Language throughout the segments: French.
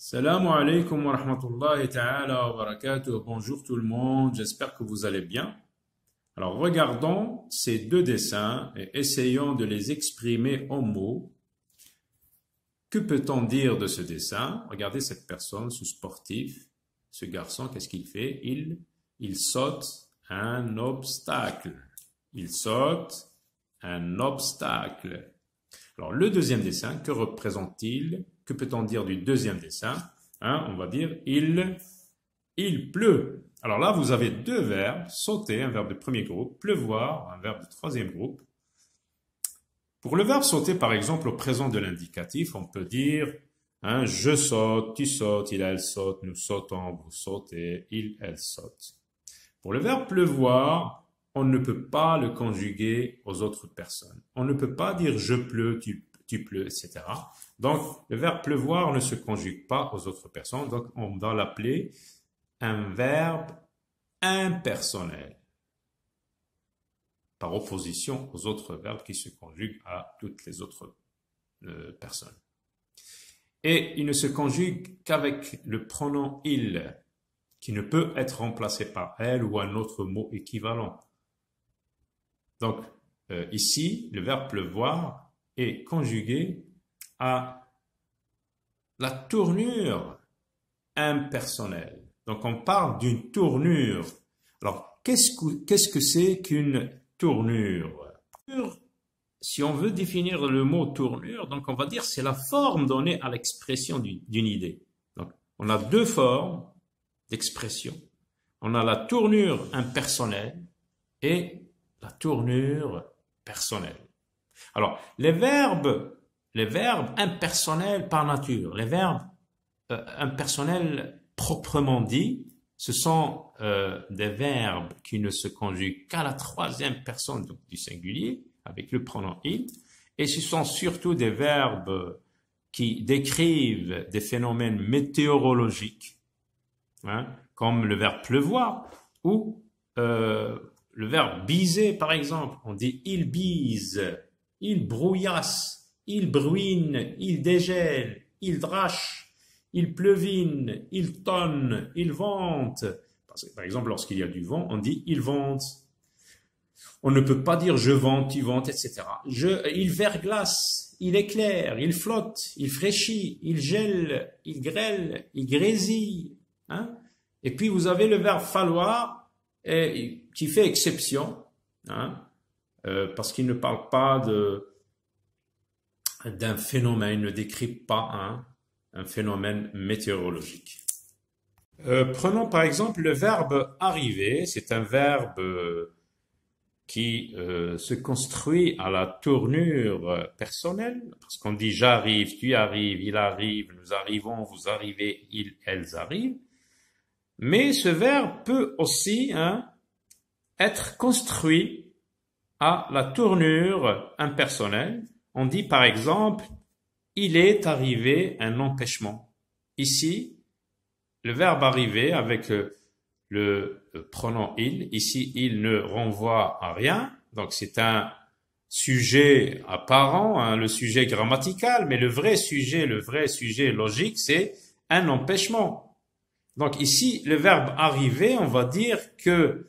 Salam alaikum wa rahmatullahi ta'ala wa barakatuh. Bonjour tout le monde, j'espère que vous allez bien. Alors regardons ces deux dessins et essayons de les exprimer en mots. Que peut-on dire de ce dessin? Regardez cette personne, ce sportif, ce garçon, qu'est-ce qu'il fait? Il saute un obstacle. Il saute un obstacle. Alors le deuxième dessin, que représente-t-il? Que peut-on dire du deuxième dessin? On va dire il pleut. Alors là, vous avez deux verbes, sauter, un verbe de premier groupe, pleuvoir, un verbe de troisième groupe. Pour le verbe sauter, par exemple, au présent de l'indicatif, on peut dire je saute, tu sautes, il, elle saute, nous sautons, vous sautez, il, elle saute. Pour le verbe pleuvoir, on ne peut pas le conjuguer aux autres personnes. On ne peut pas dire je pleut, tu pleus, etc. Donc, le verbe pleuvoir ne se conjugue pas aux autres personnes. Donc, on va l'appeler un verbe impersonnel, par opposition aux autres verbes qui se conjuguent à toutes les autres personnes. Et il ne se conjugue qu'avec le pronom il, qui ne peut être remplacé par elle ou un autre mot équivalent. Donc, ici, le verbe pleuvoir est conjugué à la tournure impersonnelle. Donc, on parle d'une tournure. Alors, qu'est-ce que c'est qu'une tournure? Si on veut définir le mot tournure, donc on va dire c'est la forme donnée à l'expression d'une idée. Donc, on a deux formes d'expression. On a la tournure impersonnelle et la tournure personnelle. Alors, les verbes impersonnels par nature, les verbes impersonnels proprement dit, ce sont des verbes qui ne se conjuguent qu'à la troisième personne donc, du singulier, avec le pronom il, et ce sont surtout des verbes qui décrivent des phénomènes météorologiques, comme le verbe pleuvoir, ou le verbe biser, par exemple. On dit il bise, il brouillasse, il bruine, il dégèle, il drache, il pleuvine, il tonne, il vente. Parce que, par exemple, lorsqu'il y a du vent, on dit il vente. On ne peut pas dire je vente, tu ventes, etc. Il verglace, il éclaire, il flotte, il fraîchit, il gèle, il grêle, il grésille. Et puis vous avez le verbe falloir qui fait exception, parce qu'il ne parle pas d'un phénomène, ne décrit pas un phénomène météorologique. Prenons par exemple le verbe arriver. C'est un verbe qui se construit à la tournure personnelle, parce qu'on dit j'arrive, tu arrives, il arrive, nous arrivons, vous arrivez, ils, elles arrivent. Mais ce verbe peut aussi être construit à la tournure impersonnelle. On dit par exemple, il est arrivé un empêchement. Ici, le verbe arriver avec le pronom il, ici il ne renvoie à rien, donc c'est un sujet apparent, le sujet grammatical, mais le vrai sujet logique, c'est un empêchement. Donc ici, le verbe arriver, on va dire que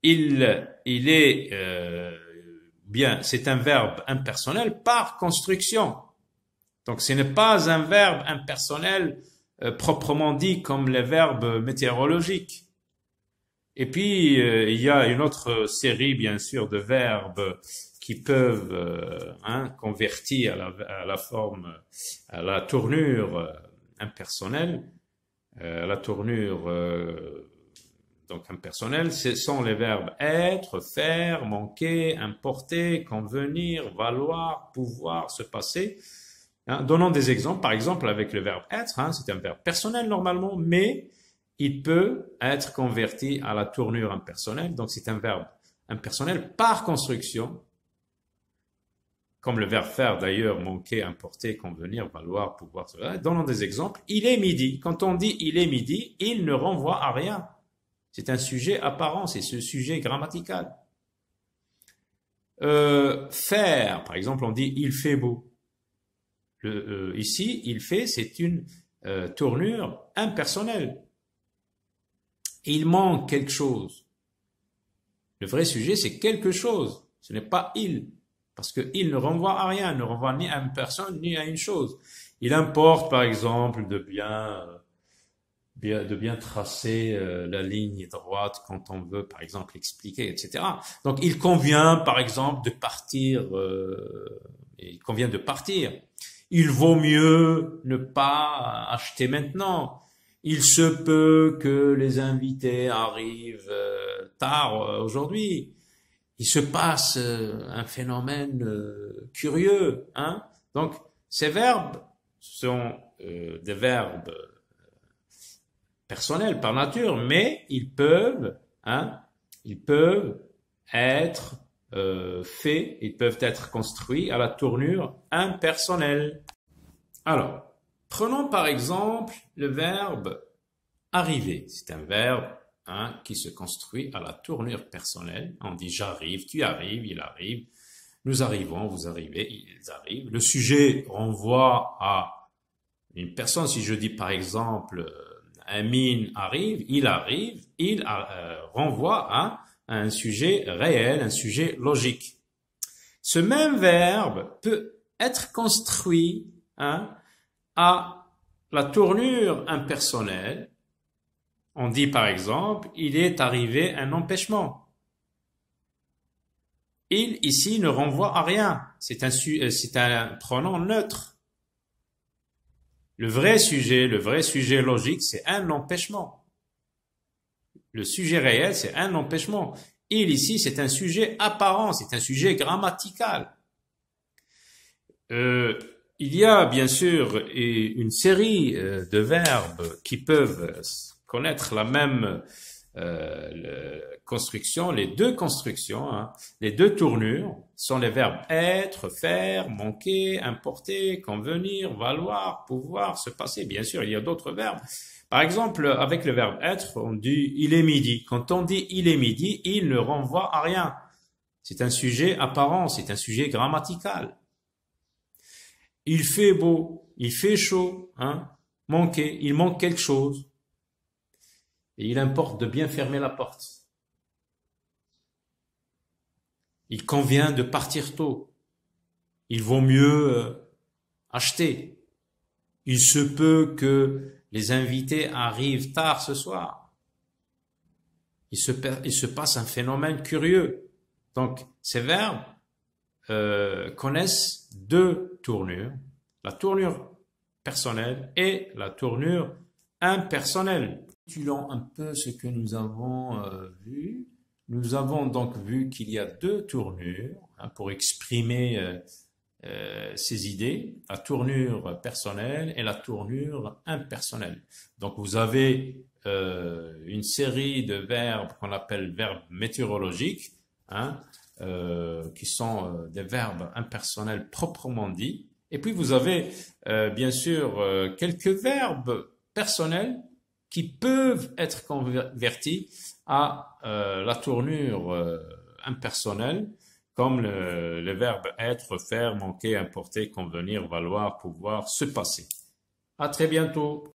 il est c'est un verbe impersonnel par construction. Donc ce n'est pas un verbe impersonnel proprement dit comme les verbes météorologiques. Et puis il y a une autre série bien sûr de verbes qui peuvent convertir à la forme, à la tournure impersonnelle. La tournure donc impersonnelle, ce sont les verbes être, faire, manquer, importer, convenir, valoir, pouvoir, se passer. Donnons des exemples. Par exemple, avec le verbe être, c'est un verbe personnel normalement, mais il peut être converti à la tournure impersonnelle. Donc c'est un verbe impersonnel par construction, comme le verbe faire d'ailleurs, manquer, importer, convenir, valoir, pouvoir. Donnons des exemples. Il est midi. Quand on dit il est midi, il ne renvoie à rien. C'est un sujet apparent, c'est ce sujet grammatical. Faire, par exemple, on dit il fait beau. Ici, il fait, c'est une tournure impersonnelle. Il manque quelque chose. Le vrai sujet, c'est quelque chose. Ce n'est pas il. Parce que il ne renvoie à rien, ne renvoie ni à une personne, ni à une chose. Il importe, par exemple, de bien tracer la ligne droite quand on veut, par exemple, expliquer, etc. Donc, il convient, par exemple, de partir. Il convient de partir. Il vaut mieux ne pas acheter maintenant. Il se peut que les invités arrivent tard aujourd'hui. Il se passe un phénomène curieux, hein. Donc, ces verbes sont des verbes personnels par nature, mais ils peuvent être faits, ils peuvent être construits à la tournure impersonnelle. Alors, prenons par exemple le verbe arriver. C'est un verbe qui se construit à la tournure personnelle. On dit j'arrive, tu arrives, il arrive, nous arrivons, vous arrivez, ils arrivent. Le sujet renvoie à une personne. Si je dis par exemple Amin arrive, il renvoie à un sujet réel, un sujet logique. Ce même verbe peut être construit à la tournure impersonnelle. On dit par exemple, il est arrivé un empêchement. Il ici ne renvoie à rien. C'est un pronom neutre. Le vrai sujet logique, c'est un empêchement. Le sujet réel, c'est un empêchement. Il ici, c'est un sujet apparent, c'est un sujet grammatical. Il y a bien sûr une série de verbes qui peuvent connaître la même construction, les deux constructions, les deux tournures sont les verbes être, faire, manquer, importer, convenir, valoir, pouvoir, se passer. Bien sûr, il y a d'autres verbes. Par exemple, avec le verbe être, on dit il est midi. Quand on dit il est midi, il ne renvoie à rien. C'est un sujet apparent, c'est un sujet grammatical. Il fait beau, il fait chaud, manquer, il manque quelque chose. Et il importe de bien fermer la porte. Il convient de partir tôt. Il vaut mieux acheter. Il se peut que les invités arrivent tard ce soir. Il se passe un phénomène curieux. Donc, ces verbes connaissent deux tournures. La tournure personnelle et la tournure impersonnelle. Récapitulons un peu ce que nous avons vu. Nous avons donc vu qu'il y a deux tournures pour exprimer ces idées, la tournure personnelle et la tournure impersonnelle. Donc vous avez une série de verbes qu'on appelle verbes météorologiques, qui sont des verbes impersonnels proprement dits. Et puis vous avez bien sûr quelques verbes personnels qui peuvent être convertis à la tournure impersonnelle, comme le verbe être, faire, manquer, importer, convenir, valoir, pouvoir, se passer. À très bientôt.